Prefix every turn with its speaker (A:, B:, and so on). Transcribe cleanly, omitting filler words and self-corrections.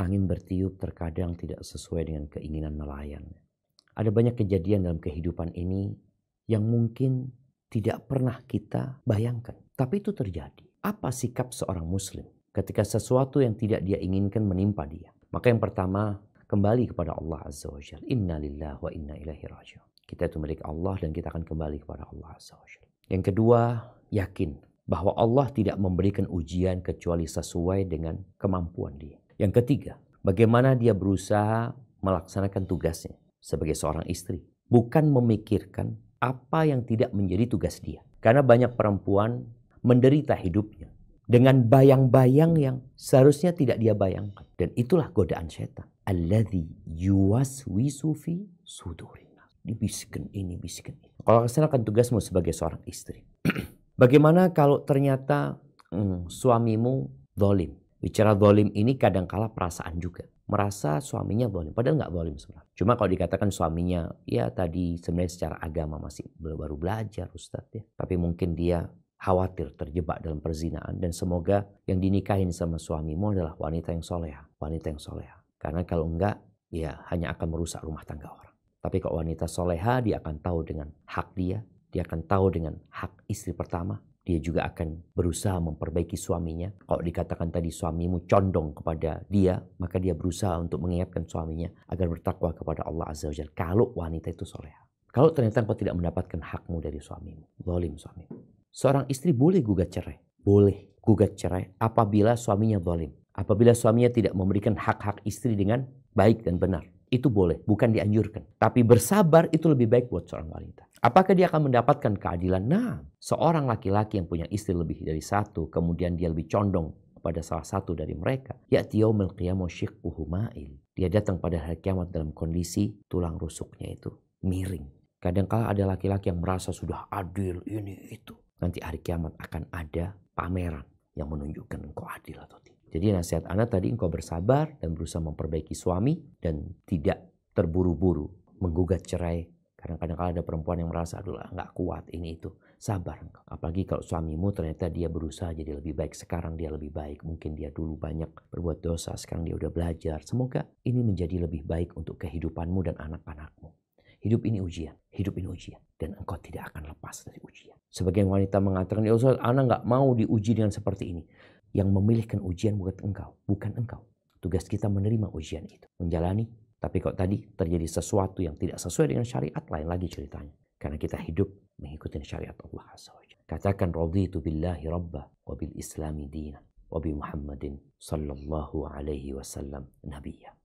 A: Angin bertiup terkadang tidak sesuai dengan keinginan nelayan. Ada banyak kejadian dalam kehidupan ini yang mungkin tidak pernah kita bayangkan. Tapi itu terjadi. Apa sikap seorang muslim ketika sesuatu yang tidak dia inginkan menimpa dia? Maka yang pertama, kembali kepada Allah Azza wa Jalla. Inna lillahi wa inna ilaihi raji'un. Kita itu milik Allah dan kita akan kembali kepada Allah Azza wa Jalla. Yang kedua, yakin bahwa Allah tidak memberikan ujian kecuali sesuai dengan kemampuan dia. Yang ketiga, bagaimana dia berusaha melaksanakan tugasnya sebagai seorang istri. Bukan memikirkan apa yang tidak menjadi tugas dia. Karena banyak perempuan menderita hidupnya dengan bayang-bayang yang seharusnya tidak dia bayangkan. Dan itulah godaan setan. Alladzi yuwaswisu fi sudurin. Dibisikkan ini, bisikkan ini. Kalau laksanakan tugasmu sebagai seorang istri. Bagaimana kalau ternyata suamimu zalim? Bicara zalim ini kadangkala perasaan juga. Merasa suaminya zalim. Padahal nggak zalim sebenarnya. Cuma kalau dikatakan suaminya, ya tadi sebenarnya secara agama masih baru belajar Ustadz ya. Tapi mungkin dia khawatir terjebak dalam perzinaan. Dan semoga yang dinikahin sama suamimu adalah wanita yang soleha. Wanita yang soleha. Karena kalau enggak, ya hanya akan merusak rumah tangga orang. Tapi kalau wanita soleha, dia akan tahu dengan hak dia. Dia akan tahu dengan hak istri pertama. Dia juga akan berusaha memperbaiki suaminya. Kalau dikatakan tadi suamimu condong kepada dia, maka dia berusaha untuk mengingatkan suaminya agar bertakwa kepada Allah Azza wa Jalla. Kalau wanita itu soleha. Kalau ternyata engkau tidak mendapatkan hakmu dari suamimu, zalim suamimu. Seorang istri boleh gugat cerai. Boleh gugat cerai apabila suaminya zalim. Apabila suaminya tidak memberikan hak-hak istri dengan baik dan benar. Itu boleh, bukan dianjurkan. Tapi bersabar itu lebih baik buat seorang wanita. Apakah dia akan mendapatkan keadilan? Nah, seorang laki-laki yang punya istri lebih dari satu, kemudian dia lebih condong kepada salah satu dari mereka. Ya'ti yaumil qiyamah syiqquhu ma'il. Dia datang pada hari kiamat dalam kondisi tulang rusuknya itu miring. Kadang-kala ada laki-laki yang merasa sudah adil ini itu. Nanti hari kiamat akan ada pameran yang menunjukkan engkau adil atau tidak. Jadi nasihat ana tadi engkau bersabar dan berusaha memperbaiki suami dan tidak terburu-buru menggugat cerai. Kadang-kadang ada perempuan yang merasa aduh nggak kuat ini itu. Sabar engkau. Apalagi kalau suamimu ternyata dia berusaha jadi lebih baik. Sekarang dia lebih baik. Mungkin dia dulu banyak berbuat dosa. Sekarang dia udah belajar. Semoga ini menjadi lebih baik untuk kehidupanmu dan anak-anakmu. Hidup ini ujian. Hidup ini ujian. Dan engkau tidak akan lepas dari ujian. Sebagian wanita mengatakan, ya Ustaz, ana nggak mau diuji dengan seperti ini. Yang memilihkan ujian bukan engkau. Tugas kita menerima ujian itu. Menjalani. Tapi kalau tadi terjadi sesuatu yang tidak sesuai dengan syariat, lain lagi ceritanya. Karena kita hidup mengikuti syariat Allah Azza wa Jalla. Katakan, raditu billahi rabba wa bil islami dina wa bi Muhammadin sallallahu alaihi wasallam nabiyya.